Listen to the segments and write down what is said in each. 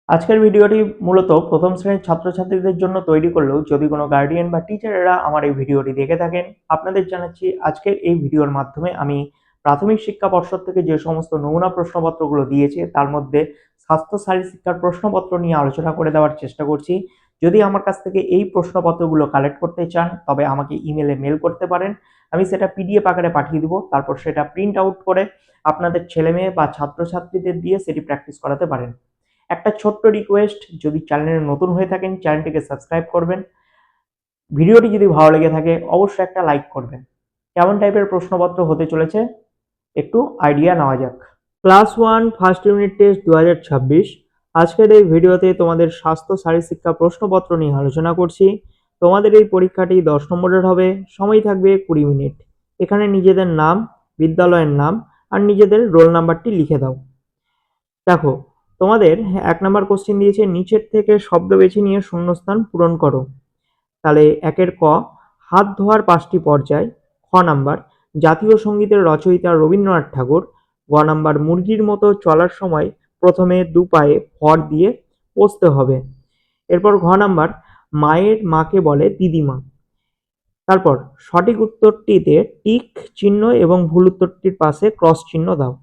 আজকের ভিডিওটি মূলত প্রথম শ্রেণীর ছাত্রছাত্রীদের জন্য তৈরি করলেও যদি কোনো গার্ডিয়ান বা টিচারেরা আমার এই ভিডিওটি দেখে থাকেন, আপনাদের জানাচ্ছি আজকের এই ভিডিওর মাধ্যমে আমি প্রাথমিক শিক্ষা পর্ষদ থেকে যে সমস্ত নমুনা প্রশ্নপত্রগুলো দিয়েছে তার মধ্যে স্বাস্থ্য শারীরশিক্ষার প্রশ্নপত্র নিয়ে আলোচনা করে দেওয়ার চেষ্টা করছি। যদি আমার কাছ থেকে এই প্রশ্নপত্রগুলো কালেক্ট করতে চান তবে আমাকে ইমেলে মেল করতে পারেন। আমি সেটা পিডিএফ আকারে পাঠিয়ে দিব, তারপর সেটা প্রিন্ট আউট করে আপনাদের ছেলেমেয়ে বা ছাত্রছাত্রীদের দিয়ে সেটি প্র্যাকটিস করাতে পারেন। একটা ছোট্ট রিকোয়েস্ট, যদি চ্যানেলে নতুন হয়ে থাকেন চ্যানেলটিকে সাবস্ক্রাইব করবেন। ভিডিওটি যদি ভালো লেগে থাকে অবশ্যই একটা লাইক করবেন। কেমন টাইপের প্রশ্নপত্র হতে চলেছে একটু আইডিয়া নেওয়া যাক। Class 1 first unit test 2026। আজকের এই ভিডিওতে তোমাদের স্বাস্থ্য শারীরশিক্ষা প্রশ্নপত্র নিয়ে আলোচনা করছি। তোমাদের এই পরীক্ষাটি 10 নম্বরের হবে, সময় থাকবে 20 মিনিট। এখানে নিজেদের নাম, বিদ্যালয়ের নাম আর নিজেদের রোল নাম্বারটি লিখে দাও। দেখো, তোমাদের 1 নাম্বার কোশ্চেন দিয়েছে নিচের থেকে শব্দ বেছে নিয়ে শূন্যস্থান পূরণ করো। তাহলে 1-এর ক, হাত ধোয়ার 5টি পর্যায়। খ নাম্বার, জাতীয় সঙ্গীতের রচয়িতা রবীন্দ্রনাথ ঠাকুর। গ নাম্বার, মুরগির মতো চলার সময় প্রথমে দু পায়ে ভর দিয়ে বসতে হবে। এরপর ঘ নাম্বার, মায়ের মাকে বলে দিদিমা। তারপর সঠিক উত্তরটিতে টিক চিহ্ন এবং ভুল উত্তরটির পাশে ক্রস চিহ্ন দাও।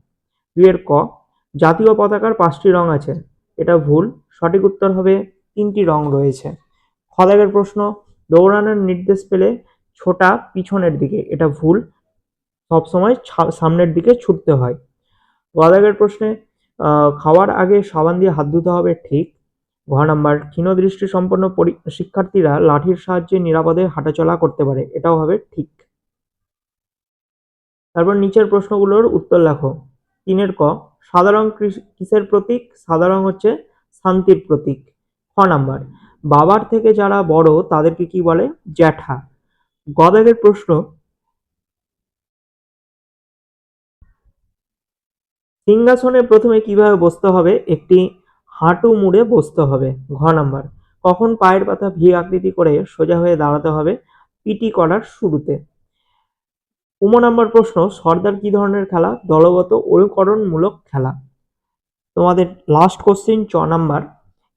2-এর ক, জাতীয় পতাকার 5টি রং আছে। এটা ভুল, সঠিক উত্তর হবে 3টি রং রয়েছে। খ দাগের প্রশ্ন, দৌড়ানোর নির্দেশ পেলে ছোটা পিছনের দিকে। এটা ভুল, সবসময় সামনের দিকে ছুটতে হয়। গ দাগের প্রশ্নে খাওয়ার আগে সাবান দিয়ে হাত ধুতে হবে, ঠিক। ঘ নাম্বার, ক্ষীণদৃষ্টি সম্পন্ন শিক্ষার্থীরা লাঠির সাহায্যে নিরাপদে হাঁটাচলা করতে পারে। এটাও হবে ঠিক। তারপর নিচের প্রশ্নগুলোর উত্তর লেখো। 3-এর ক, সাদা রং কিসের প্রতীক? সাদা রং হচ্ছে শান্তির প্রতীক। খ নাম্বার, বাবার থেকে যারা বড় তাদেরকে কি বলে? জ্যাঠা। গ দাগের প্রশ্ন, সিংহাসনে প্রথমে কিভাবে বসতে হবে? একটি হাঁটু মুড়ে বসতে হবে। ঘ নাম্বার, কখন পায়ের পাতা ভি আকৃতি করে সোজা হয়ে দাঁড়াতে হবে? পিটি করার শুরুতে। 15 নম্বর প্রশ্ন, সর্দার কি ধরনের খেলা? দলগত অনুকরণমূলক খেলা। তোমাদের লাস্ট কোশ্চেন 6 নাম্বার,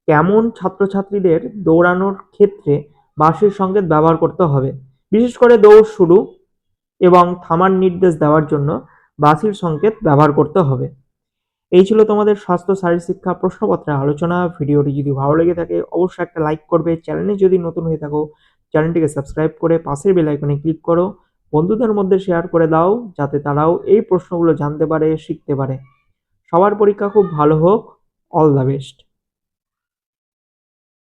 কেমন ছাত্রছাত্রীদের দৌড়ানোর ক্ষেত্রে বাঁশির সংকেত ব্যবহার করতে হবে? বিশেষ করে দৌড় শুরু এবং থামার নির্দেশ দেওয়ার জন্য বাঁশির সংকেত ব্যবহার করতে হবে। এই ছিল তোমাদের স্বাস্থ্য শারীরশিক্ষা প্রশ্নপত্রের আলোচনা। ভিডিওটি যদি ভালো লেগে থাকে অবশ্যই একটা লাইক করবে। চ্যানেলে যদি নতুন হয়ে থাকো চ্যানেলটিকে সাবস্ক্রাইব করে পাশের বেল আইকনে ক্লিক করো। বন্ধুদের মধ্যে শেয়ার করে দাও যাতে তারাও এই প্রশ্নগুলো জানতে পারে, শিখতে পারে। সবার পরীক্ষা খুব ভালো হোক। All the best.